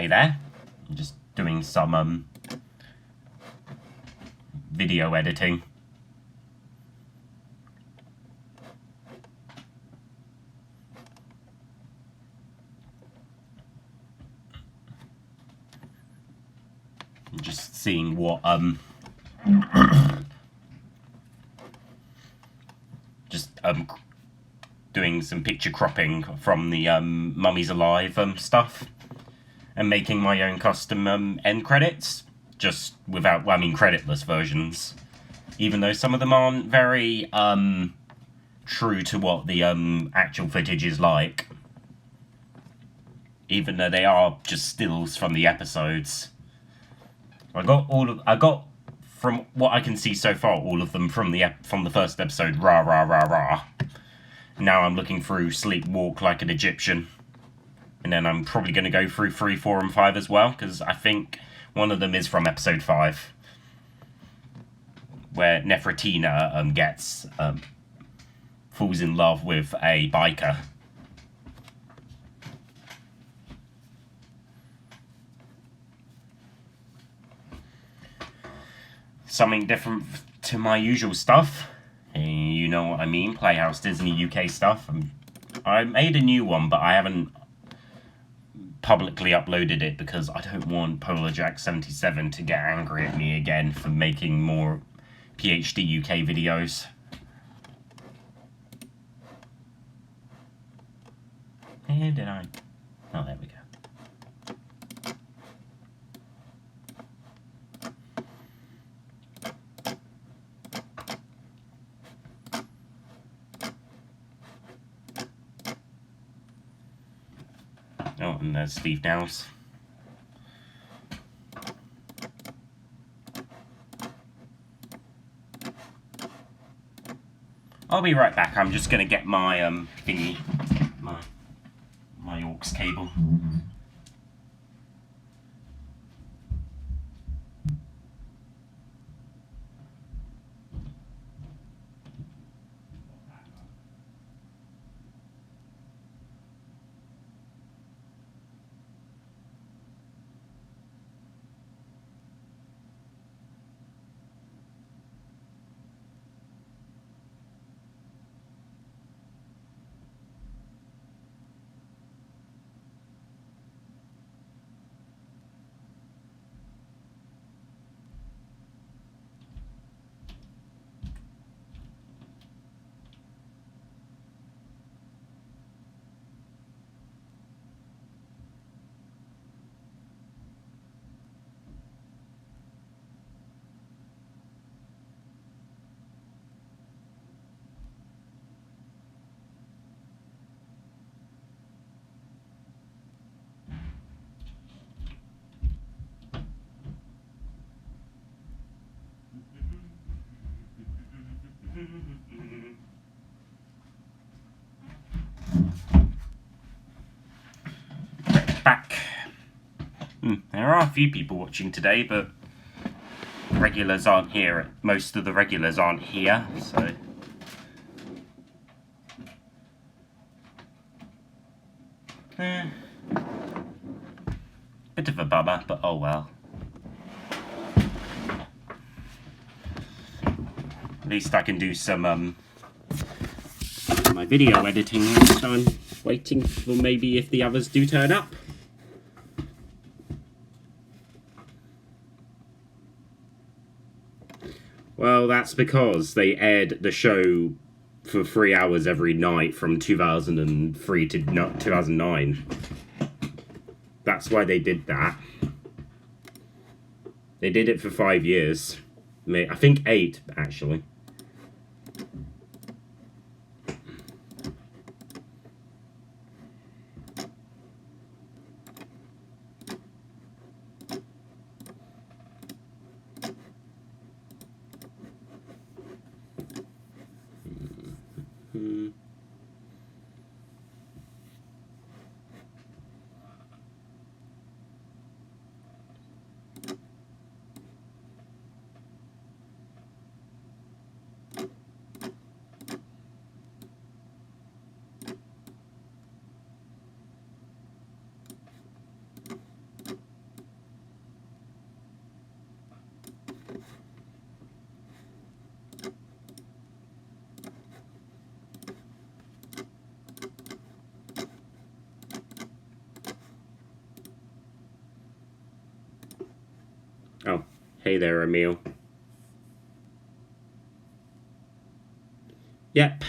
Hey there. I'm just doing some video editing. Just seeing what doing some picture cropping from the Mummies Alive stuff, and making my own custom end credits, just without, well, I mean, creditless versions, even though some of them aren't very true to what the actual footage is like, even though they are just stills from the episodes. I got from what I can see so far, all of them from the first episode, rah rah rah rah. Now I'm looking through Sleep Walk Like an Egyptian. And then I'm probably going to go through 3, 4, and 5 as well, because I think one of them is from episode 5. Where Nefertina falls in love with a biker. Something different to my usual stuff. You know what I mean, Playhouse Disney UK stuff. I made a new one, but I haven't publicly uploaded it because I don't want PolarJack77 to get angry at me again for making more PhD UK videos. And did I? Oh, there we go. Oh, and there's Steve Downes. I'll be right back. I'm just gonna get my thingy, my aux cable. Back. There are a few people watching today, but regulars aren't here. Most of the regulars aren't here, so. Bit of a bummer, but oh well. At least I can do some my video editing whilst I'm waiting for maybe if the others do turn up. Well, that's because they aired the show for 3 hours every night from 2003 to 2009. That's why they did that. They did it for 5 years. I think 8, actually. Hey there, Emil. Yep.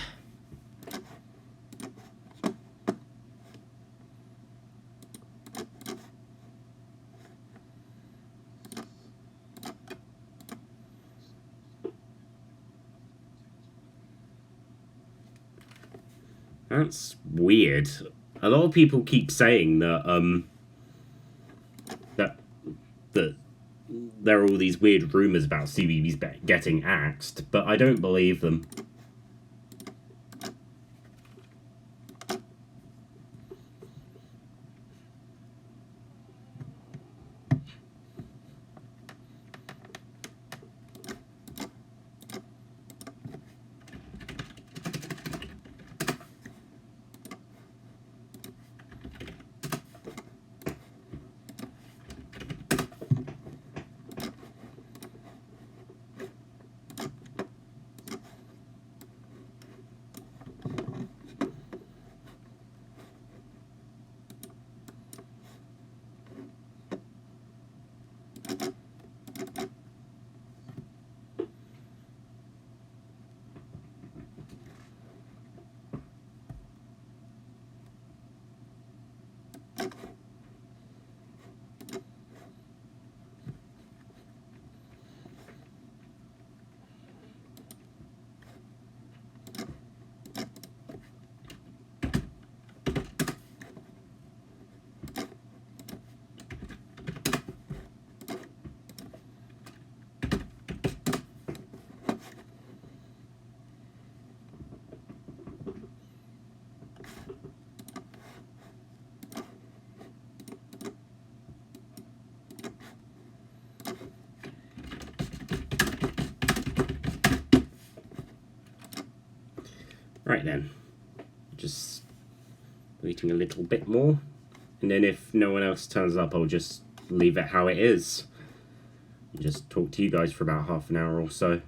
That's weird. A lot of people keep saying that that that there are all these weird rumors about CBeebies getting axed, but I don't believe them. Right then, just waiting a little bit more, and then if no one else turns up, I'll just leave it how it is. And just talk to you guys for about half an hour or so.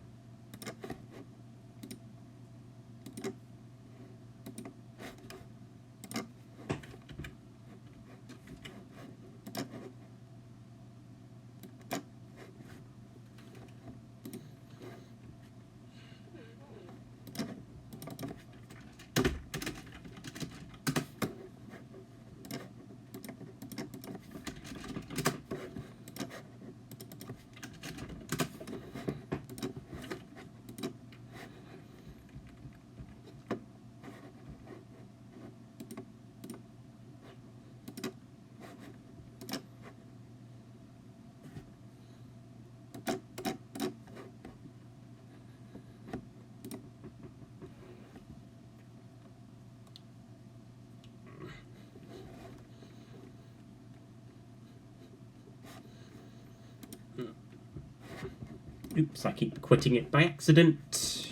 Oops, I keep quitting it by accident.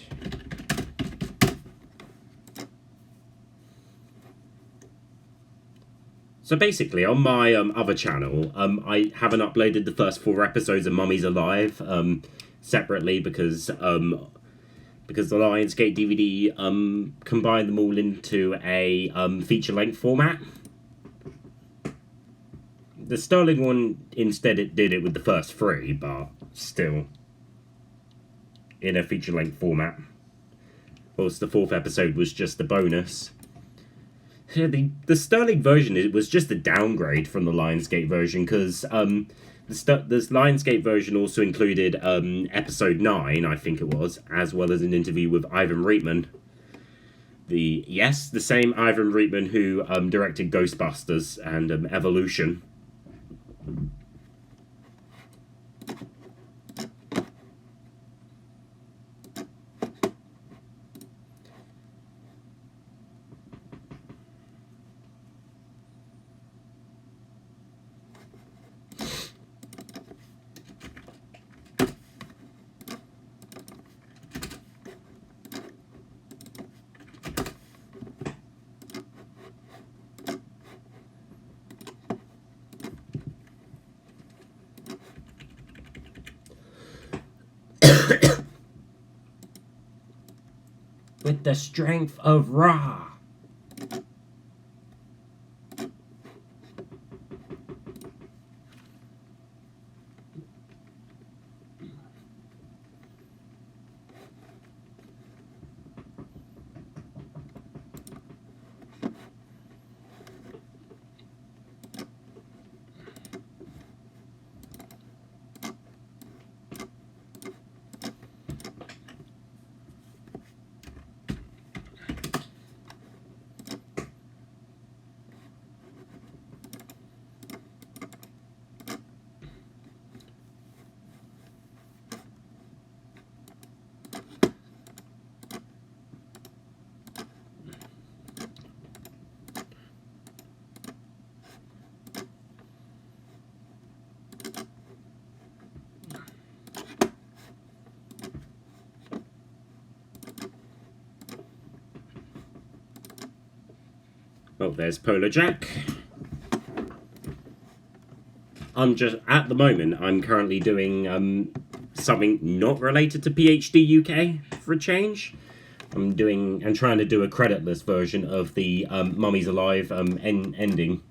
So basically, on my other channel, I haven't uploaded the first 4 episodes of Mummies Alive separately because the Lionsgate DVD combined them all into a feature-length format. The Sterling one instead it did it with the first 3, but still in a feature-length format. Whilst the 4th episode was just a bonus. Yeah, the Sterling version, it was just a downgrade from the Lionsgate version, because the Lionsgate version also included episode 9, I think it was, as well as an interview with Ivan Reitman. The same Ivan Reitman who directed Ghostbusters and Evolution. With the strength of Ra. Oh, there's Polar Jack. At the moment, I'm currently doing something not related to PhD UK for a change. I'm trying to do a creditless version of the Mummies Alive ending.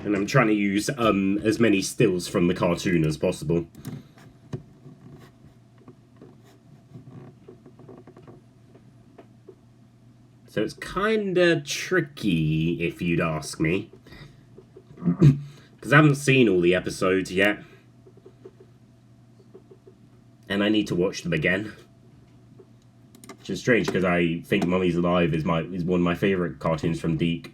And I'm trying to use as many stills from the cartoon as possible. So it's kinda tricky, if you'd ask me. Because I haven't seen all the episodes yet. And I need to watch them again. Which is strange, because I think Mummies Alive is one of my favourite cartoons from Deke.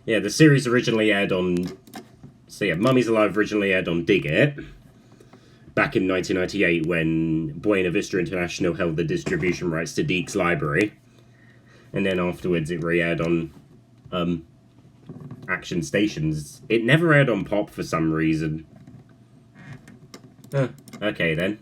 Yeah, the series originally aired on... So yeah, Mummies Alive originally aired on Dig It, back in 1998 when Buena Vista International held the distribution rights to Deke's library. And then afterwards it re-aired on Action Stations. It never aired on Pop for some reason. Okay then.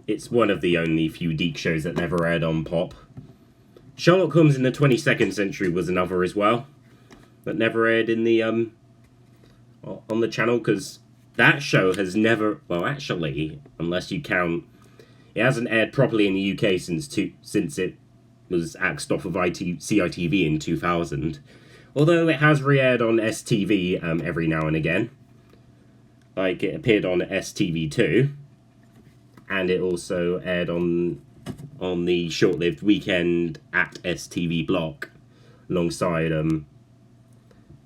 It's one of the only few Deke shows that never aired on Pop. Sherlock Holmes in the 22nd Century was another as well, that never aired in the on the channel, because that show has never... Well, actually, unless you count... It hasn't aired properly in the UK since it was axed off of CITV in 2000. Although it has re-aired on STV every now and again. Like, it appeared on STV2. And it also aired on the short-lived Weekend at STV block, alongside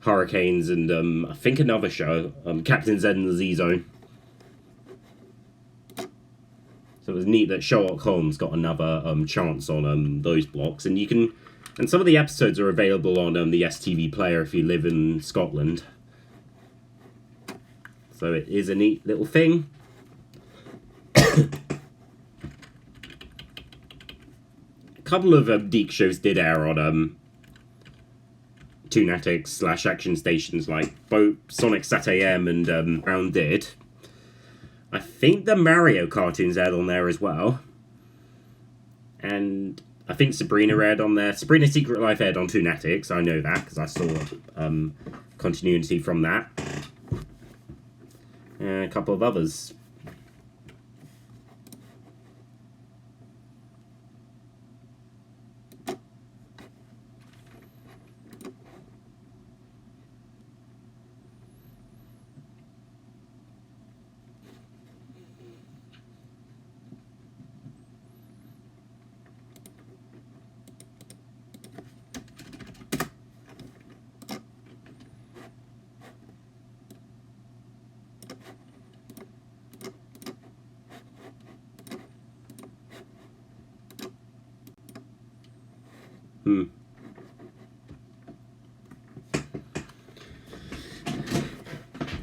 Hurricanes and I think another show, Captain Z and the Z-Zone. So it was neat that Sherlock Holmes got another chance on those blocks, and some of the episodes are available on the STV player if you live in Scotland. So it is a neat little thing. A couple of Deke shows did air on Toonatics / Action Stations, like both Sonic Sat AM and Brown did. I think the Mario cartoons aired on there as well. And I think Sabrina aired on there. Sabrina's Secret Life aired on Toonatics, I know that, because I saw continuity from that. and a couple of others.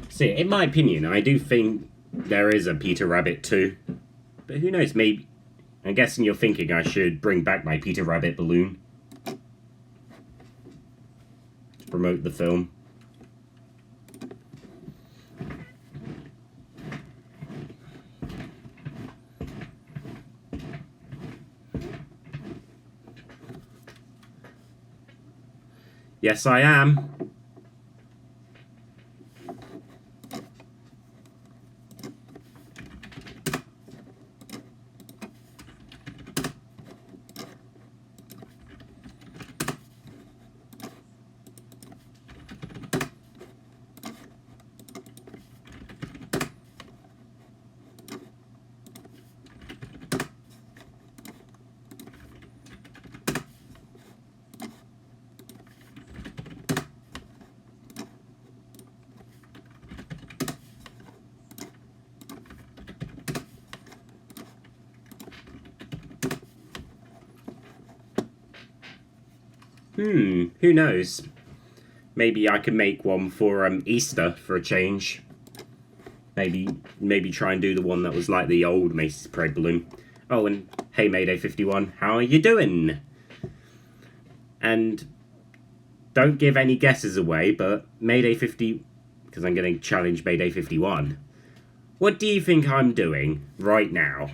See, in my opinion, I do think there is a Peter Rabbit too. But who knows, maybe... I'm guessing you're thinking I should bring back my Peter Rabbit balloon to promote the film. Yes, I am. Who knows? Maybe I could make one for Easter for a change. Maybe try and do the one that was like the old Macy's Parade balloon. Oh, and hey Mayday 51, how are you doing? And don't give any guesses away, but Mayday 50, because I'm going to challenge Mayday 51. What do you think I'm doing right now?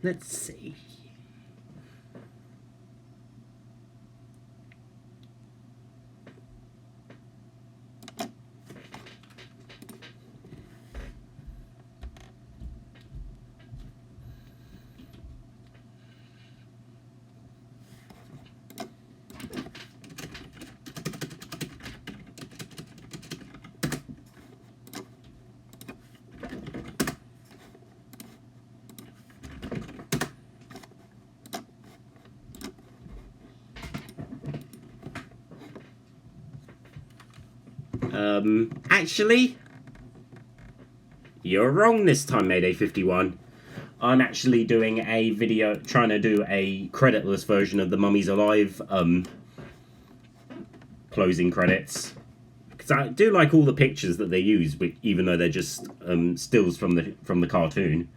Let's see. Actually, you're wrong this time, Mayday 51. I'm actually doing a video, trying to do a creditless version of the Mummies Alive, closing credits. Because I do like all the pictures that they use, even though they're just, stills from the cartoon.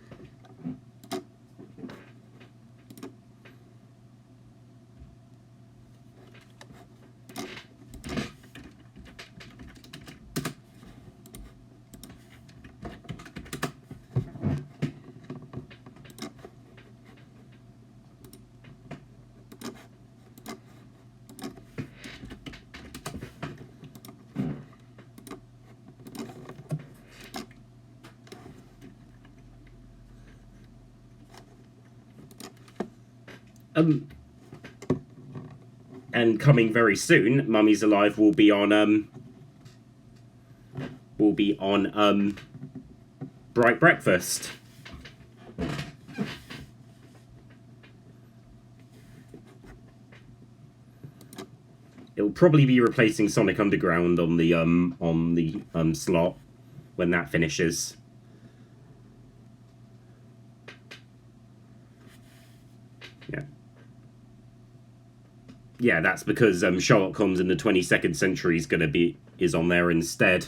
And coming very soon, Mummies Alive will be on Bright Breakfast. It'll probably be replacing Sonic Underground on the slot when that finishes. Yeah, that's because Sherlock Holmes in the 22nd Century is on there instead.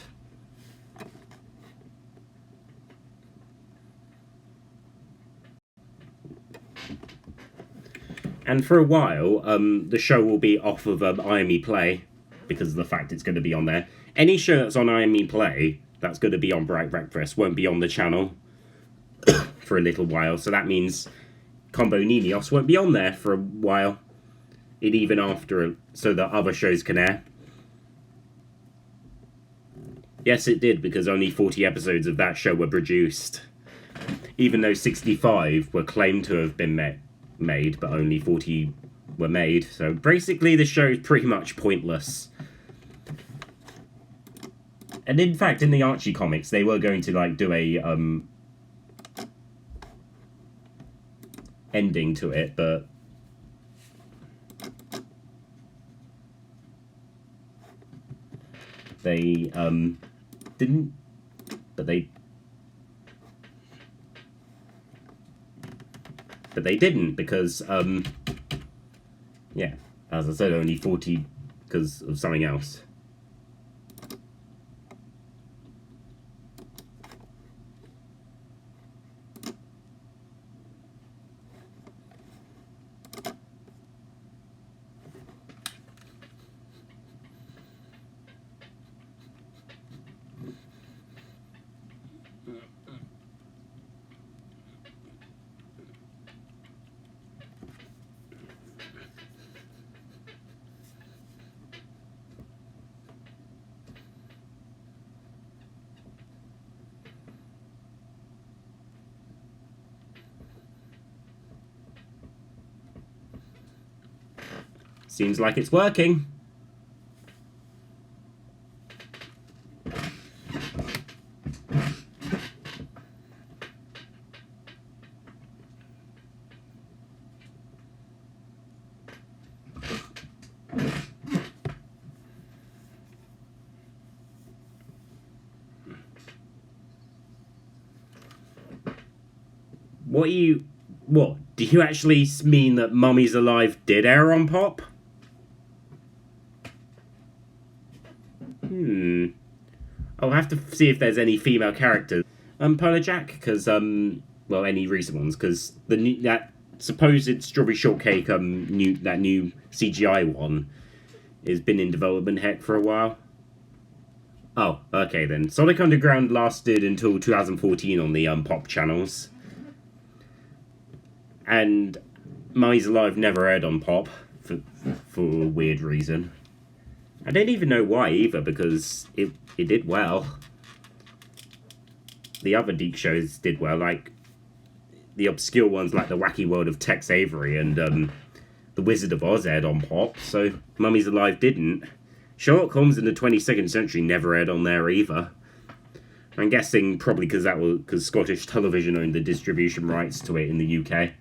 And for a while, the show will be off of IME Play because of the fact it's going to be on there. Any show that's on IME Play that's going to be on Bright Breakfast won't be on the channel. for a little while, so that means Combo Ninios won't be on there for a while. Even after, so that other shows can air. Yes, it did, because only 40 episodes of that show were produced. Even though 65 were claimed to have been made, but only 40 were made. So basically the show is pretty much pointless. And in fact, in the Archie comics, they were going to like do a ending to it, but they didn't. But they didn't, because yeah, as I said, only 40 because of something else. Seems like it's working. What? Do you actually mean that Mummies Alive did air on Pop? I'll have to see if there's any female characters. Polar Jack, because, well, any recent ones, because that supposed Strawberry Shortcake, that new CGI one, has been in development heck for a while. Oh, okay then. Sonic Underground lasted until 2014 on the, Pop channels. And Mummies Alive never aired on Pop, for a weird reason. I don't even know why either, because it did well. The other Deke shows did well, like the obscure ones like The Wacky World of Tex Avery and The Wizard of Oz aired on Pop, so Mummies Alive didn't. Sherlock Holmes in the 22nd Century never aired on there either. I'm guessing probably because Scottish Television owned the distribution rights to it in the UK.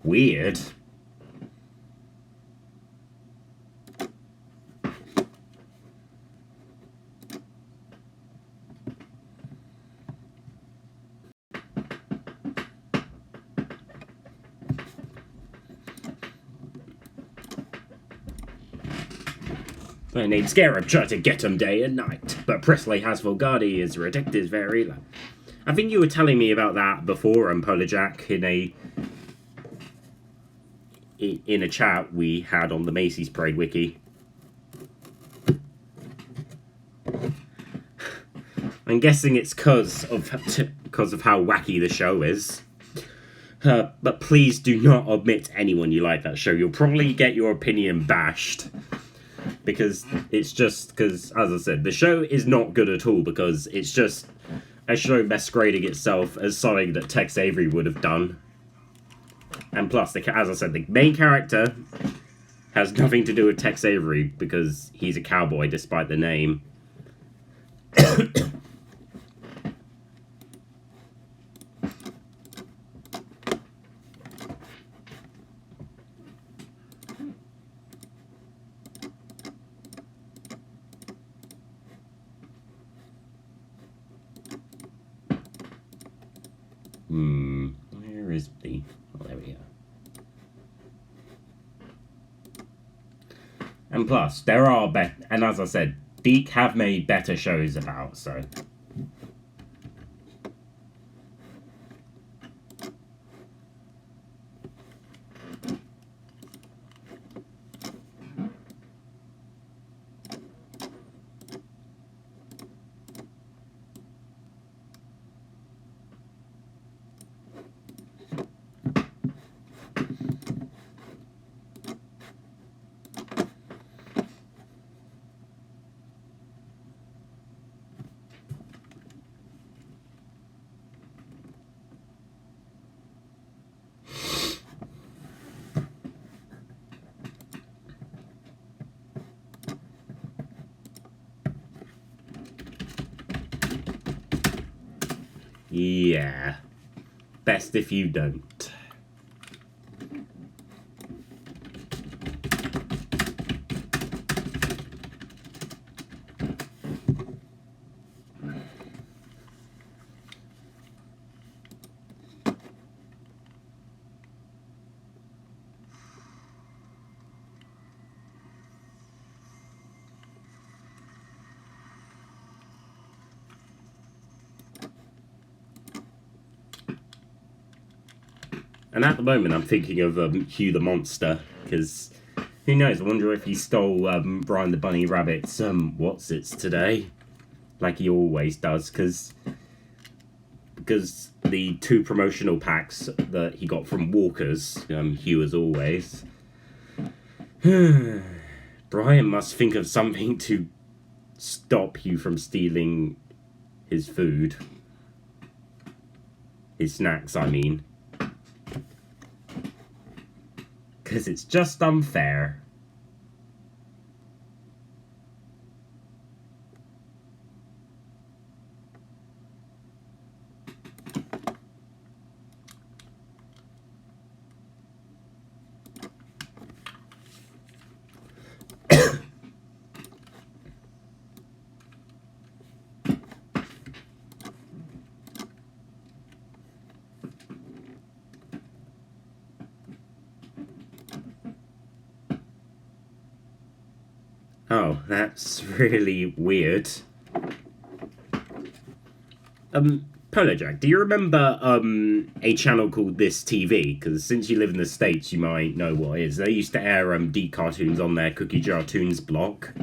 Weird. My name's Scarab, try to get him day and night. But Presley has Volgardi, his redict is very low. I think you were telling me about that before, Polar Jack, in a chat we had on the Macy's Parade Wiki. I'm guessing it's because of how wacky the show is. But please do not admit to anyone you like that show. You'll probably get your opinion bashed. Because it's just, as I said, the show is not good at all, because it's just a show masquerading itself as something that Tex Avery would have done. And plus, as I said, the main character has nothing to do with Tex Avery because he's a cowboy despite the name. Where is the... Oh, there we go. And plus, there are and as I said, Deke have made better shows about, so... Yeah. Best if you don't. And at the moment, I'm thinking of Hugh the Monster, because who knows? I wonder if he stole Brian the Bunny Rabbit's what's-its today, like he always does, because the 2 promotional packs that he got from Walker's, Hugh as always. Brian must think of something to stop Hugh from stealing his food. His snacks, I mean. Because it's just unfair. Oh, that's really weird. Polo Jack, do you remember a channel called This TV? Because since you live in the States, you might know what it is. They used to air Deke cartoons on their Cookie Jar Toons block.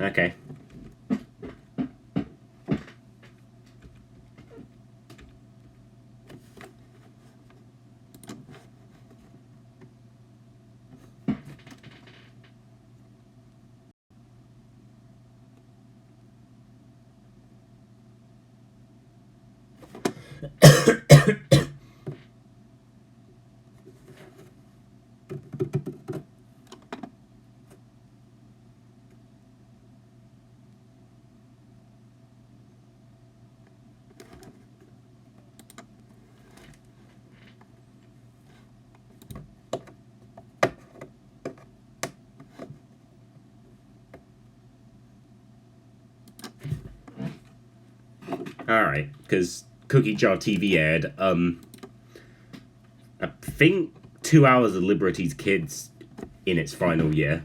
Okay. Alright, because Cookie Jar TV aired, I think 2 Hours of Liberty's Kids in its final year.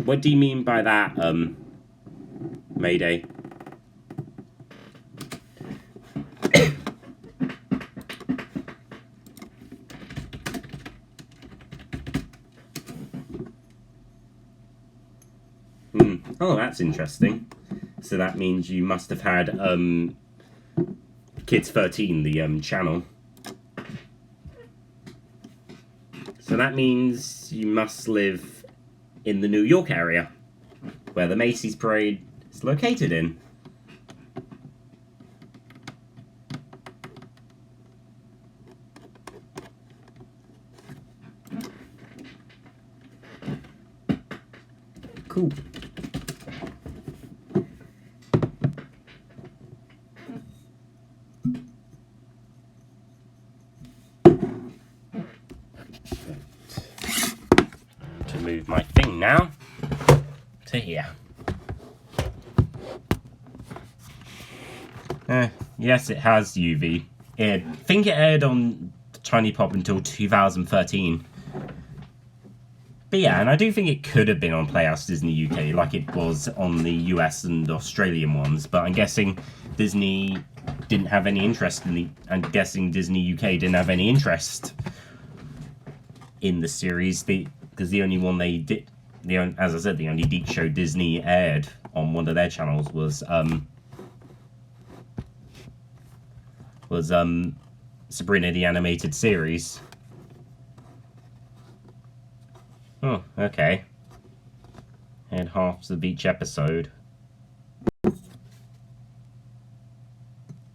What do you mean by that, Mayday? Oh, that's interesting. So that means you must have had, Kids 13, the, channel. So that means you must live in the New York area, where the Macy's Parade is located in. Cool. To move my thing now to here. Yes, it has UV. I think it aired on Tiny Pop until 2013. But yeah, and I do think it could have been on Playhouse Disney UK, like it was on the US and Australian ones, but I'm guessing Disney didn't have any interest in the... I'm guessing Disney UK didn't have any interest in the series, because the only one they did... as I said, the only Deep show Disney aired on one of their channels was Sabrina the Animated Series. Oh, okay. And halves of each episode.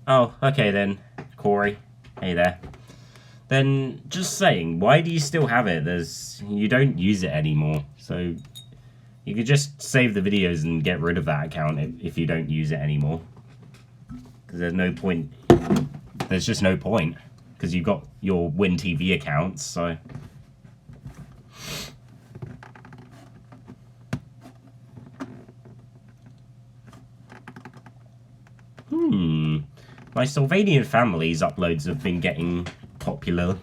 Oh, okay then, Corey. Hey there. Then, just saying, why do you still have it? You don't use it anymore, so you could just save the videos and get rid of that account if you don't use it anymore. Because there's no point. There's just no point. Because you've got your Win TV accounts, so... My Sylvanian Family's uploads have been getting popular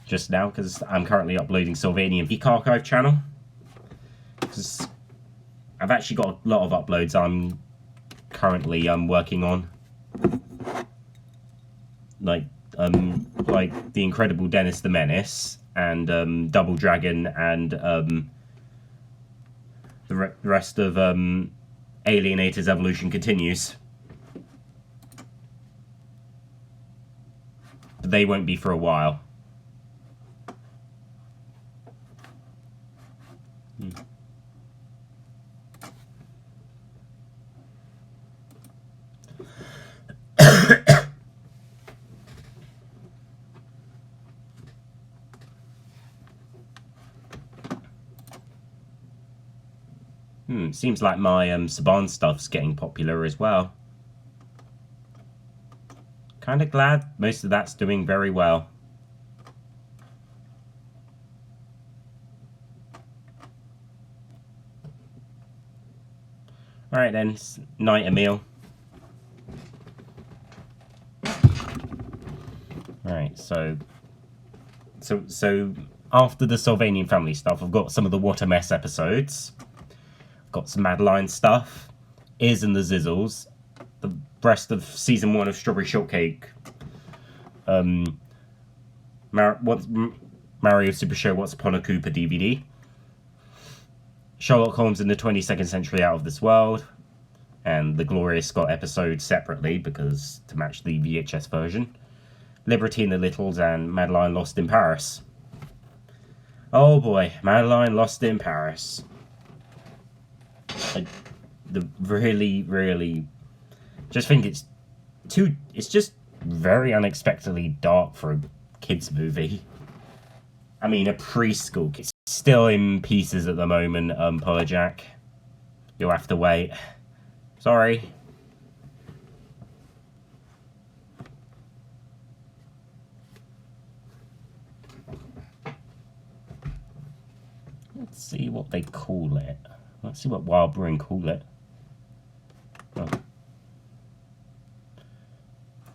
just now, because I'm currently uploading Sylvanian Geek Archive channel. Because I've actually got a lot of uploads I'm currently working on. Like The Incredible Dennis the Menace, and Double Dragon, and the rest of Alienators Evolution Continues. But they won't be for a while. Seems like my Saban stuff's getting popular as well. Kind of glad most of that's doing very well. Alright then, night Emil. Alright, so after the Sylvanian Family stuff, I've got some of the What a Mess episodes. Got some Madeline stuff, Iz and the Zizzles, the rest of Season 1 of Strawberry Shortcake, Mario Super Show What's Upon a Koopa DVD, Sherlock Holmes in the 22nd Century Out of This World, and the Gloria Scott episode separately, because to match the VHS version, Liberty and the Littles, and Madeline Lost in Paris. Oh boy, Madeline Lost in Paris. Really just think it's just very unexpectedly dark for a kids movie. I mean, a preschool kid. Still in pieces at the moment, Polar Jack. You'll have to wait. Sorry. Let's see what they call it. Let's see what Wild Brewing call it.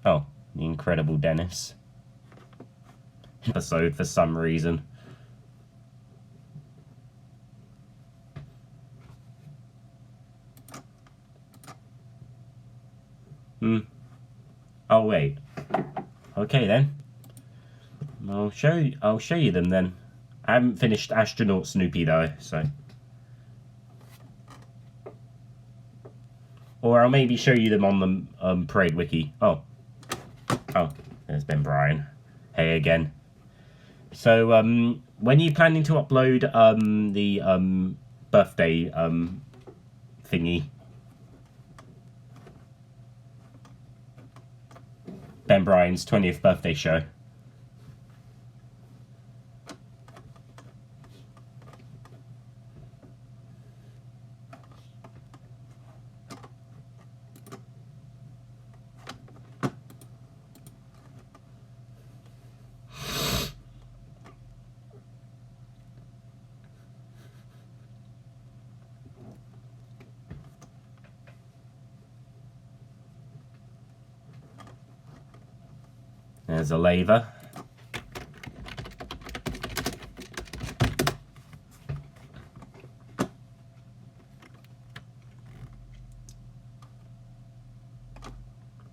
Oh, The Incredible Dennis episode for some reason. Oh wait. Okay then. I'll show you them then. I haven't finished Astronaut Snoopy though, so. Or I'll maybe show you them on the Parade Wiki. Oh, there's Ben Bryan. Hey again. So when are you planning to upload the birthday thingy? Ben Bryan's 20th birthday show. There's a laver.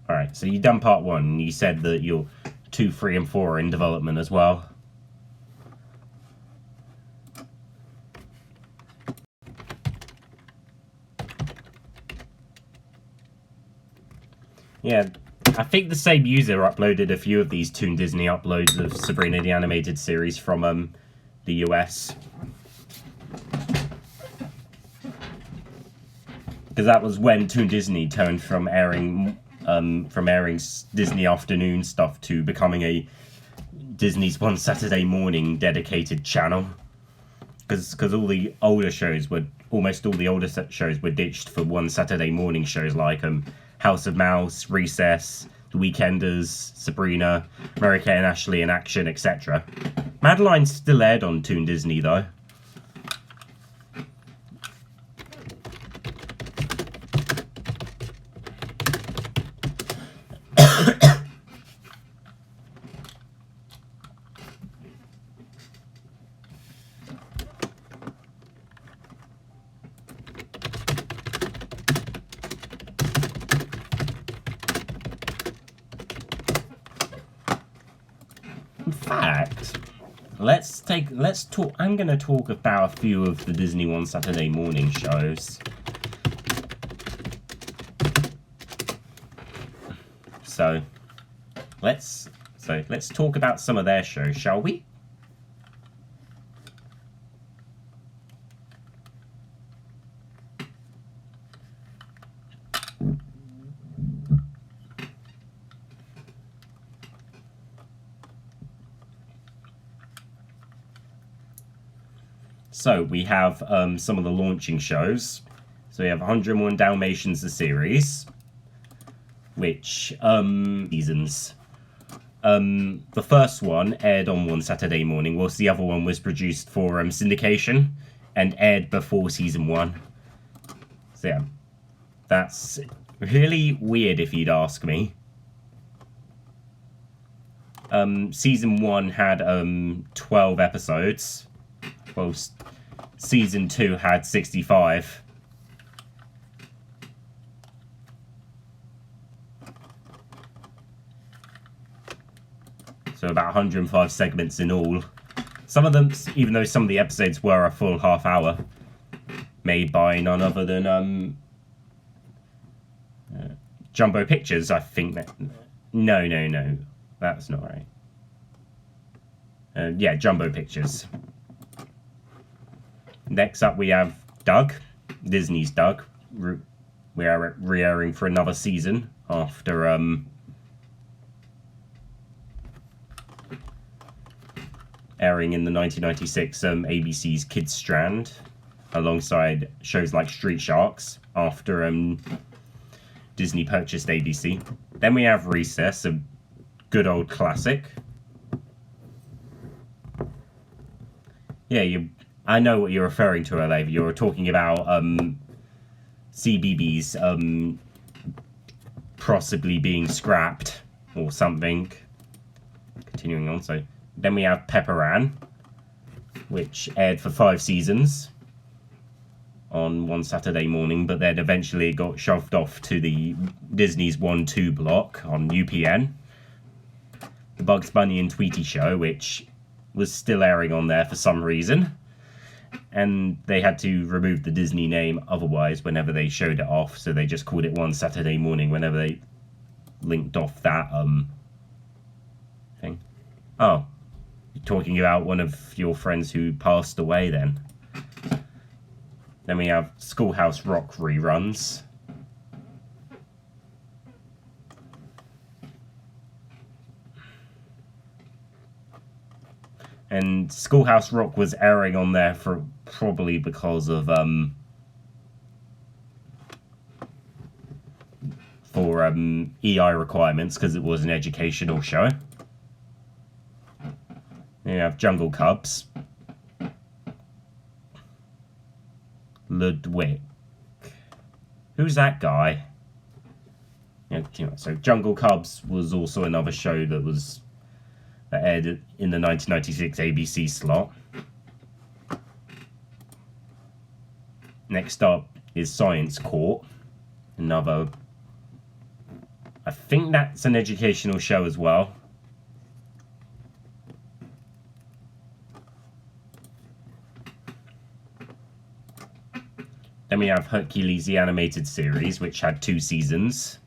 Alright, so you've done part 1, and you said that you're 2, 3, and 4 are in development as well. Yeah, I think the same user uploaded a few of these Toon Disney uploads of Sabrina the Animated Series from the US. Because that was when Toon Disney turned from airing Disney afternoon stuff to becoming a Disney's One Saturday Morning dedicated channel. Because almost all the older shows were ditched for One Saturday Morning shows like House of Mouse, Recess, The Weekenders, Sabrina, Mary-Kate and Ashley in Action, etc. Madeline's still aired on Toon Disney though. In fact, let's talk. I'm going to talk about a few of the Disney One Saturday Morning shows. So let's talk about some of their shows, shall we? So we have some of the launching shows. So we have 101 Dalmatians the series, which seasons. The first one aired on One Saturday Morning, whilst the other one was produced for syndication and aired before season 1. So yeah, that's really weird if you'd ask me. Season 1 had 12 episodes. Well, season 2 had 65. So about 105 segments in all. Some of them, even though some of the episodes were a full half hour, made by none other than Jumbo Pictures, I think. No, that's not right. Yeah, Jumbo Pictures. Next up, we have Doug, Disney's Doug. We are re-airing for another season after airing in the 1996 ABC's Kids Strand, alongside shows like Street Sharks after Disney purchased ABC. Then we have Recess, a good old classic. Yeah, I know what you're referring to, Olave. You're talking about CBBS possibly being scrapped or something. Continuing on, so then we have Pepper Ann, which aired for 5 seasons. on one Saturday morning, but then eventually it got shoved off to the Disney's 1-2 block on UPN. The Bugs Bunny and Tweety Show, which was still airing on there for some reason. And they had to remove the Disney name otherwise whenever they showed it off, so they just called it One Saturday Morning whenever they linked off that thing. Oh, you're talking about one of your friends who passed away then. Then we have Schoolhouse Rock reruns. And Schoolhouse Rock was airing on there for probably because of EI requirements, because it was an educational show. Then you have Jungle Cubs. Ludwig. Who's that guy? Yeah, so Jungle Cubs was also another show that aired in the 1996 ABC slot. Next up is Science Court. Another... I think that's an educational show as well. Then we have Hercules the Animated Series, which had 2 seasons.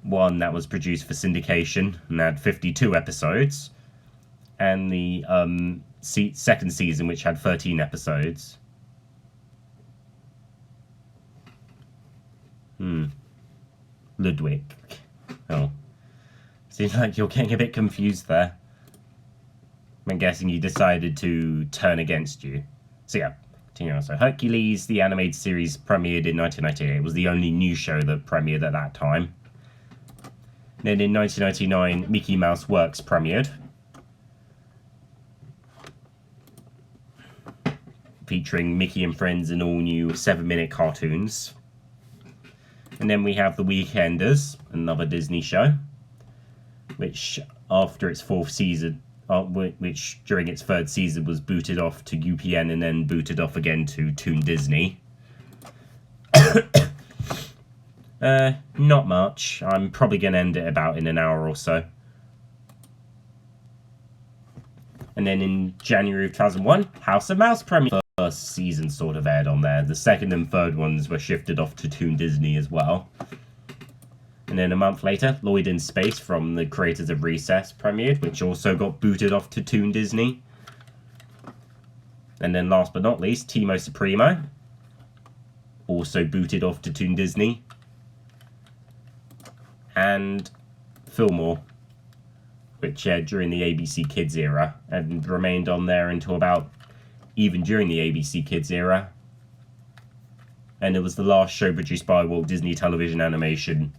One that was produced for syndication and had 52 episodes. And the second season, which had 13 episodes. Ludwig. Oh. Seems like you're getting a bit confused there. I'm guessing you decided to turn against you. So yeah. So Hercules, the animated series, premiered in 1998. It was the only new show that premiered at that time. Then in 1999, Mickey Mouse Works premiered, featuring Mickey and Friends and all new 7-minute cartoons. And then we have The Weekenders, another Disney show, which after its 4th season, which during its 3rd season was booted off to UPN and then booted off again to Toon Disney. Not much. I'm probably going to end it about in an hour or so. And then in January of 2001, House of Mouse premiered. The first season sort of aired on there. The 2nd and 3rd ones were shifted off to Toon Disney as well. And then a month later, Lloyd in Space from the creators of Recess premiered, which also got booted off to Toon Disney. And then last but not least, Timo Supremo, also booted off to Toon Disney. And Fillmore, which aired during the ABC Kids era and remained on there until about even during the ABC Kids era. And it was the last show produced by Walt Disney Television Animation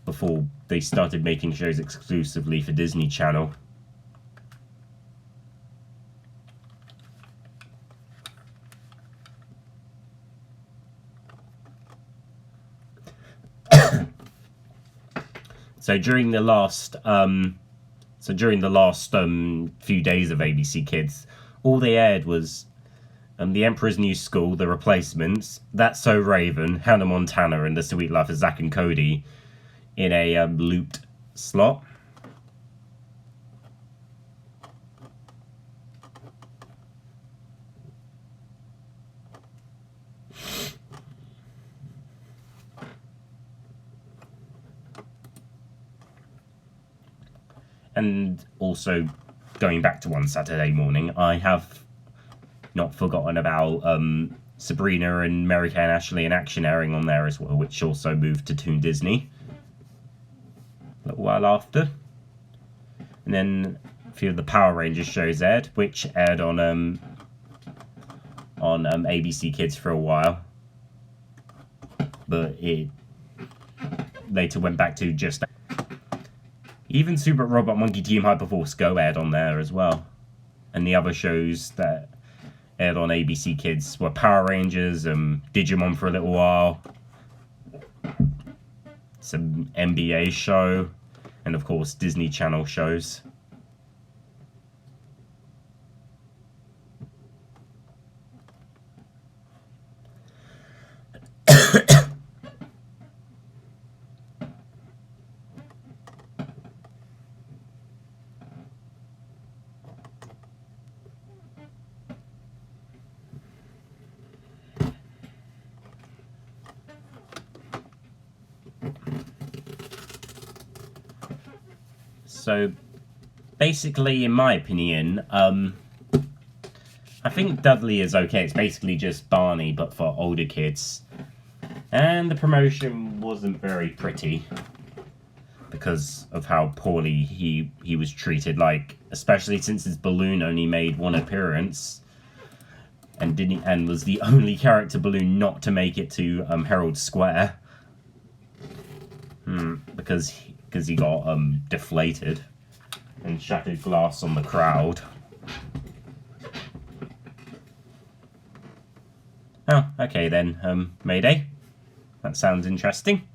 before they started making shows exclusively for Disney Channel. So during the last few days of ABC Kids, all they aired was The Emperor's New School, The Replacements, That's So Raven, Hannah Montana, and The Sweet Life of Zack and Cody in a looped slot. And also, going back to One Saturday Morning, I have not forgotten about Sabrina and Mary Kay and Ashley in Action airing on there as well, which also moved to Toon Disney a little while after. And then a few of the Power Rangers shows aired, which aired on ABC Kids for a while, but it later went back to just... Even Super Robot Monkey Team Hyperforce Go aired on there as well. And the other shows that aired on ABC Kids were Power Rangers, Digimon for a little while, some NBA show, and of course Disney Channel shows. So, basically, in my opinion, I think Dudley is okay. It's basically just Barney, but for older kids. And the promotion wasn't very pretty because of how poorly he was treated. Like, especially since his balloon only made one appearance, and was the only character balloon not to make it to Herald Square. Because he got deflated and shattered glass on the crowd. Oh, okay then, Mayday. That sounds interesting.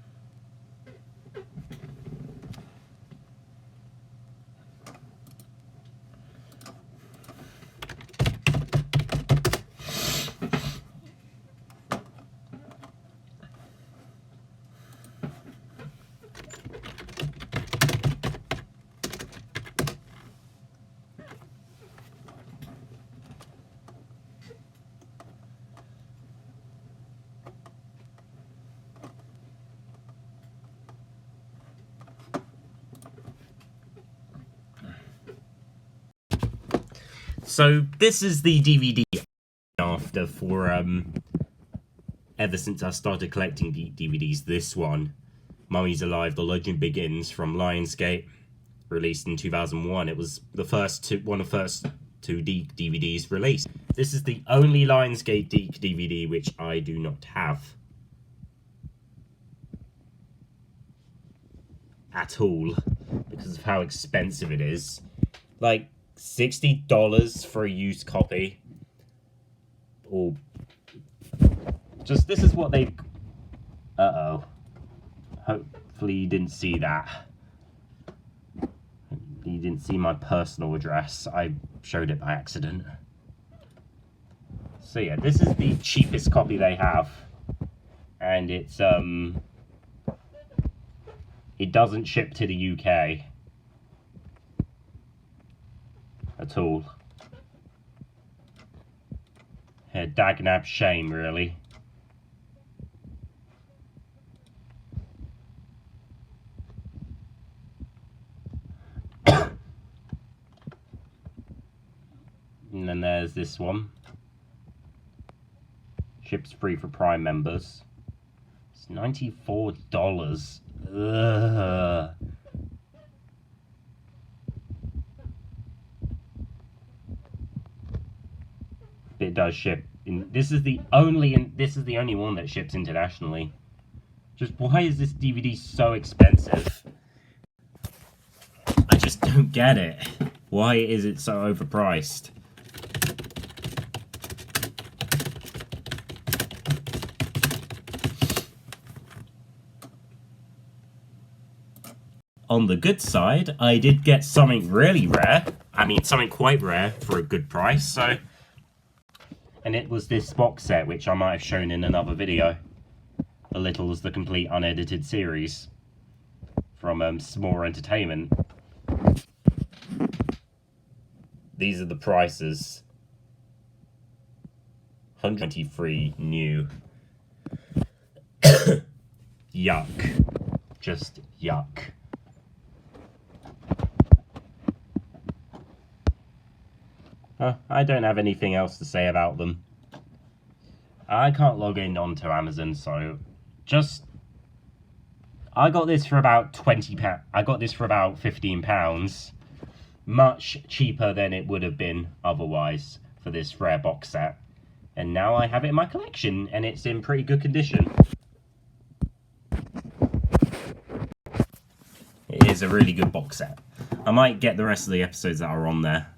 So this is the DVD after for ever since I started collecting DVDs. This one, Mummy's Alive: The Legend Begins from Lionsgate, released in 2001. It was one of the first two DVDs released. This is the only Lionsgate DVD which I do not have at all because of how expensive it is. Like $60 for a used copy. Or just this is what they. Uh-oh. Hopefully you didn't see that. You didn't see my personal address. I showed it by accident. So yeah, this is the cheapest copy they have. And it's it doesn't ship to the UK at all. Yeah, dagnab shame, really. And then there's this one. Ships free for Prime members. It's $94. Ugh. It does ship. This is the only one that ships internationally. Just why is this DVD so expensive? I just don't get it. Why is it so overpriced? On the good side, I did get something really rare. I mean, something quite rare for a good price, so. And it was this box set, which I might have shown in another video. The Littles, the complete unedited series. From Small Entertainment. These are the prices. 123 new. Yuck. Just yuck. I don't have anything else to say about them. I can't log in onto Amazon, so just. I got this for about £20. I got this for about £15. Much cheaper than it would have been otherwise for this rare box set. And now I have it in my collection, and it's in pretty good condition. It is a really good box set. I might get the rest of the episodes that are on there.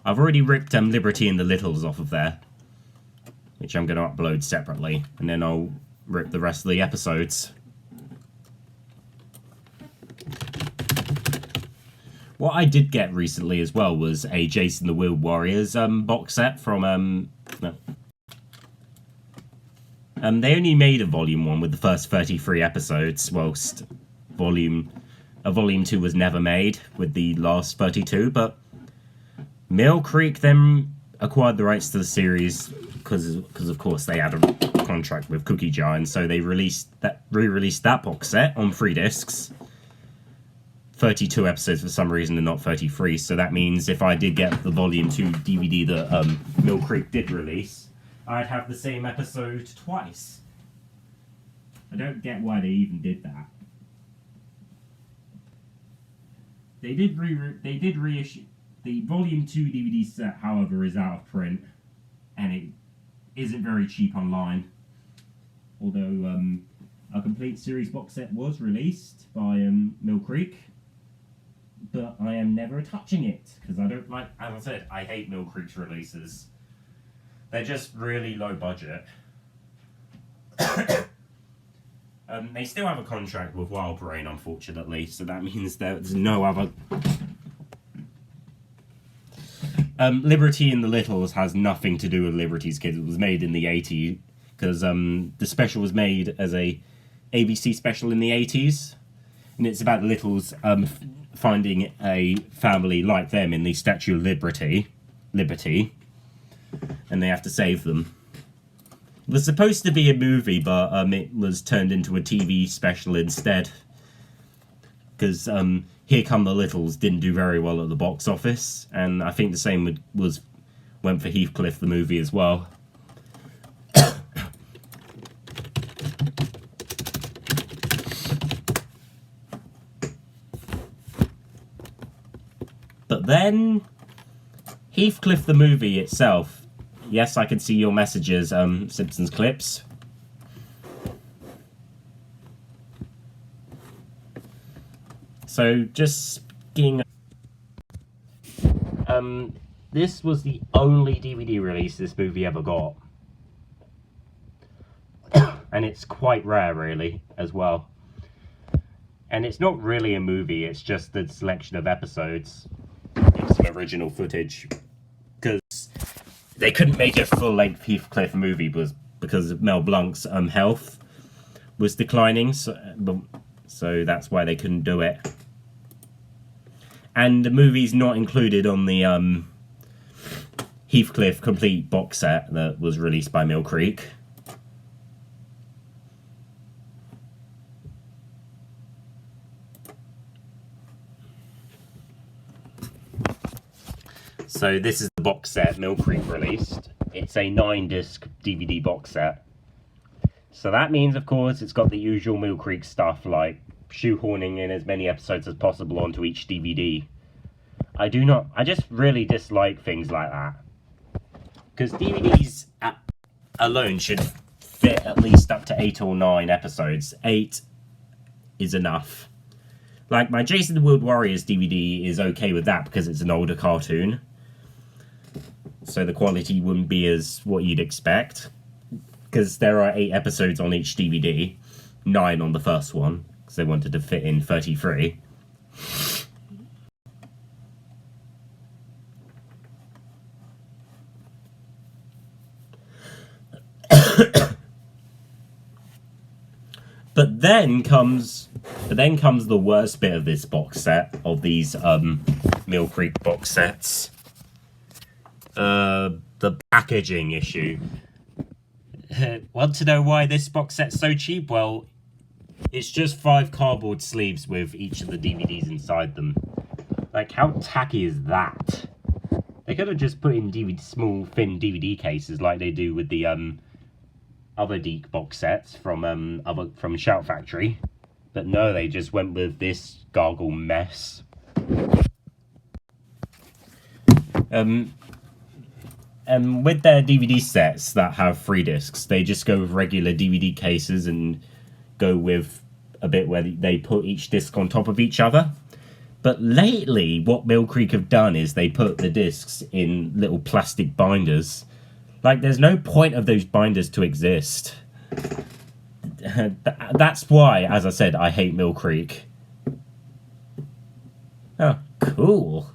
I've already ripped Liberty and the Littles off of there, which I'm going to upload separately, and then I'll rip the rest of the episodes. What I did get recently as well was a Jason the Wheel Warriors box set from They only made a volume 1 with the first 33 episodes, whilst volume 2 was never made with the last 32, but Mill Creek then acquired the rights to the series because of course they had a contract with Cookie Jar, and so they re-released that box set on 3 discs. 32 episodes for some reason and not 33, so that means if I did get the volume 2 DVD that Mill Creek did release, I'd have the same episode twice. I don't get why they even did that. They did reissue the volume 2 DVD set, however, is out of print, and it isn't very cheap online. Although a complete series box set was released by Mill Creek, but I am never touching it because I don't like. As I said, I hate Mill Creek's releases. They're just really low budget. They still have a contract with Wild Brain, unfortunately, so that means there's no other. Liberty in the Littles has nothing to do with Liberty's Kids. It was made in the 80s because the special was made as a ABC special in the 80s, and it's about the Littles finding a family like them in the Statue of Liberty, and they have to save them. It was supposed to be a movie, but it was turned into a TV special instead. Because Here Come the Littles didn't do very well at the box office, and I think the same went for Heathcliff the movie as well. But then Heathcliff the movie itself. Yes, I can see your messages, Simpsons Clips. So, just speaking... this was the only DVD release this movie ever got. And it's quite rare, really, as well. And it's not really a movie, it's just a selection of episodes. It's some original footage. Because they couldn't make a full-length Heathcliff movie because Mel Blanc's health was declining, so that's why they couldn't do it. And the movie's not included on the Heathcliff complete box set that was released by Mill Creek. So this is the box set Mill Creek released. It's a 9-disc DVD box set. So that means, of course, it's got the usual Mill Creek stuff, like shoehorning in as many episodes as possible onto each DVD. I just really dislike things like that. Because DVDs alone should fit at least up to 8 or 9 episodes. 8 is enough. Like, my Jason the World Warriors DVD is okay with that because it's an older cartoon. So the quality wouldn't be as what you'd expect. Because there are 8 episodes on each DVD. 9 on the first one. Because they wanted to fit in 33. But then comes the worst bit of this box set, of these Mill Creek box sets. The packaging issue. Want to know why this box set's so cheap? Well, it's just 5 cardboard sleeves with each of the DVDs inside them. Like, how tacky is that? They could have just put in small, thin DVD cases like they do with the other Deke box sets from Shout Factory. But no, they just went with this gargle mess. And with their DVD sets that have 3 discs, they just go with regular DVD cases and go with a bit where they put each disc on top of each other. But lately, what Mill Creek have done is they put the discs in little plastic binders. Like, there's no point of those binders to exist. That's why, as I said, I hate Mill Creek. Oh, cool.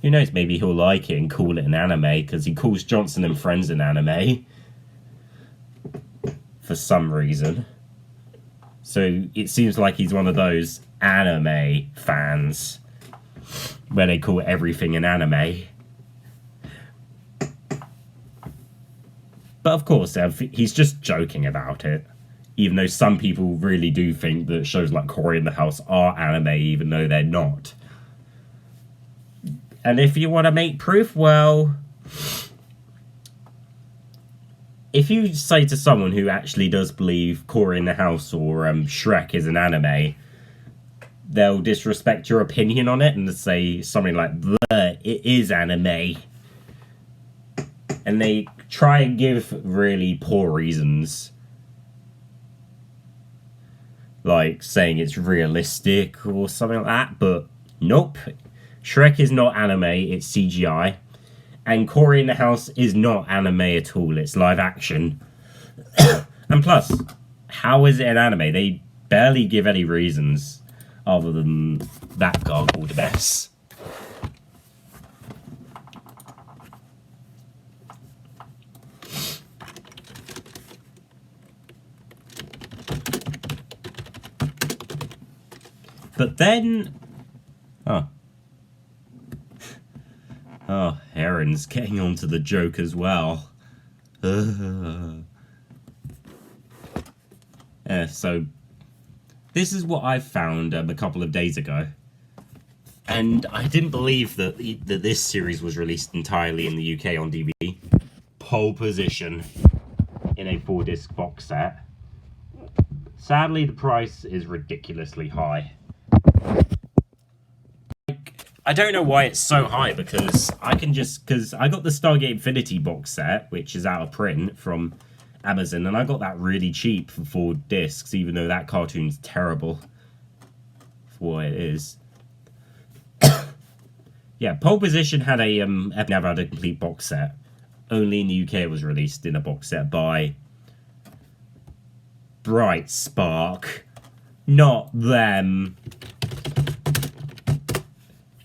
Who knows, maybe he'll like it and call it an anime, because he calls Johnson and Friends an anime. for some reason. So it seems like he's one of those anime fans where they call everything an anime. But of course, he's just joking about it. Even though some people really do think that shows like Cory in the House are anime, even though they're not. And if you want to make proof, well, if you say to someone who actually does believe Cory in the House or Shrek is an anime, they'll disrespect your opinion on it and say something like, it is anime. And they try and give really poor reasons. Like saying it's realistic or something like that, but nope. Shrek is not anime, it's CGI. And Cory in the House is not anime at all, it's live action. And plus, how is it an anime? They barely give any reasons other than that gargled mess. But then... Oh, Heron's getting onto the joke as well. So, this is what I found a couple of days ago. And I didn't believe that this series was released entirely in the UK on DVD. Pole Position in a 4-disc box set. Sadly, the price is ridiculously high. I don't know why it's so high, because I got the Stargate Infinity box set, which is out of print from Amazon, and I got that really cheap for 4 discs, even though that cartoon's terrible for what it is. Yeah, Pole Position had never had a complete box set. Only in the UK it was released in a box set by Bright Spark. Not them.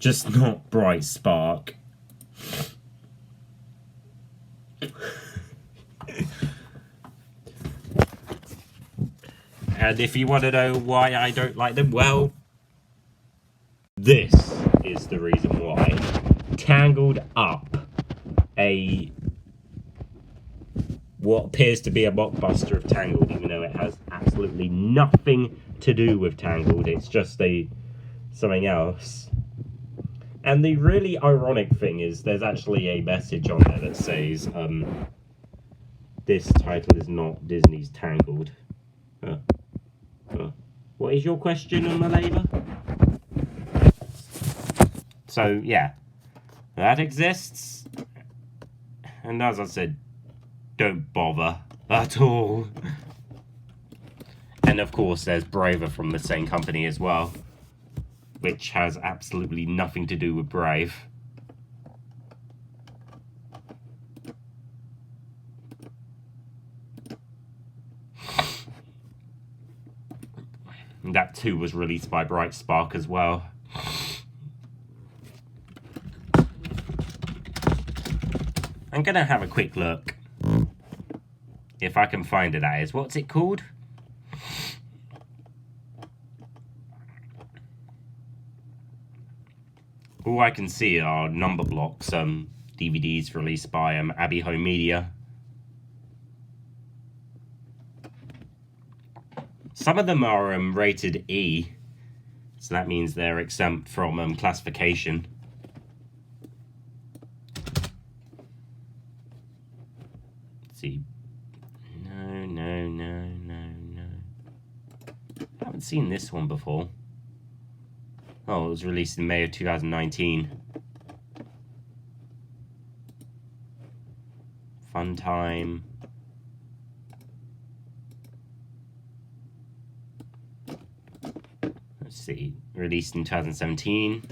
Just not Bright Spark. And if you want to know why I don't like them, well, this is the reason why. Tangled Up, what appears to be a mockbuster of Tangled, even though it has absolutely nothing to do with Tangled. It's just something else. And the really ironic thing is there's actually a message on there that says, this title is not Disney's Tangled. What is your question, Maleva? So, yeah. That exists. And as I said, don't bother at all. And of course, there's Braver from the same company as well, which has absolutely nothing to do with Brave. And that too was released by Bright Spark as well. I'm gonna have a quick look. If I can find it, that is. What's it called? All I can see are number blocks, DVDs released by Abbey Home Media. Some of them are rated E, so that means they're exempt from classification. Let's see. No. I haven't seen this one before. Oh, it was released in May of 2019. Fun Time. Let's see. Released in 2017.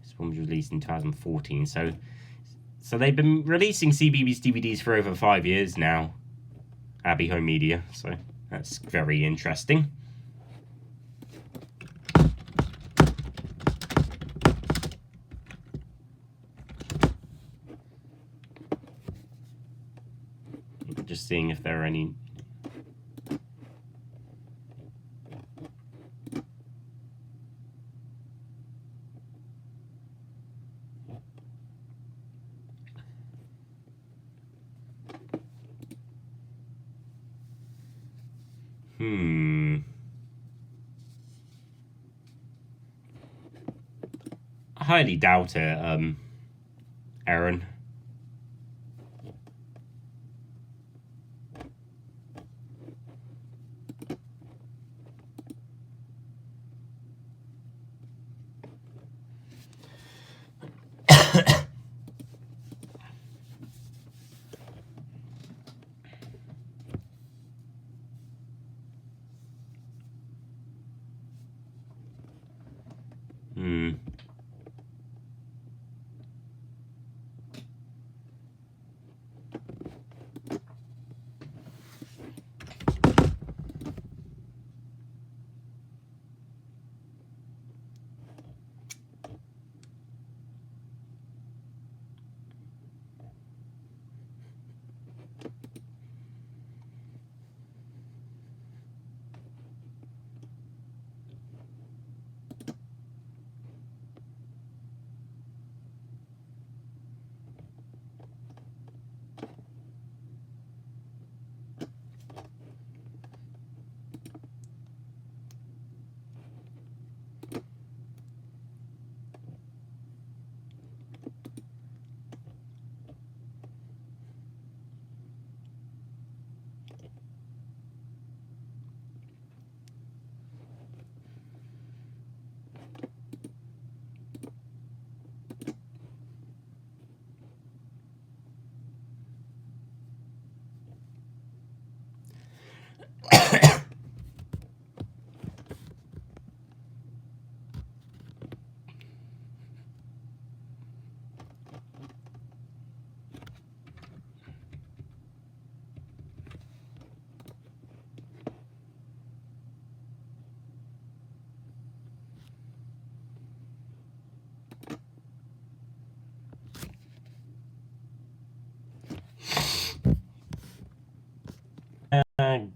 This one was released in 2014. So they've been releasing CBeebies DVDs for over 5 years now. Abbey Home Media. So that's very interesting. Just seeing if there are any I highly doubt it, Aaron.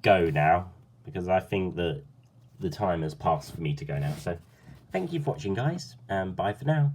Go now, because I think that the time has passed for me to go now. So thank you for watching, guys, and bye for now.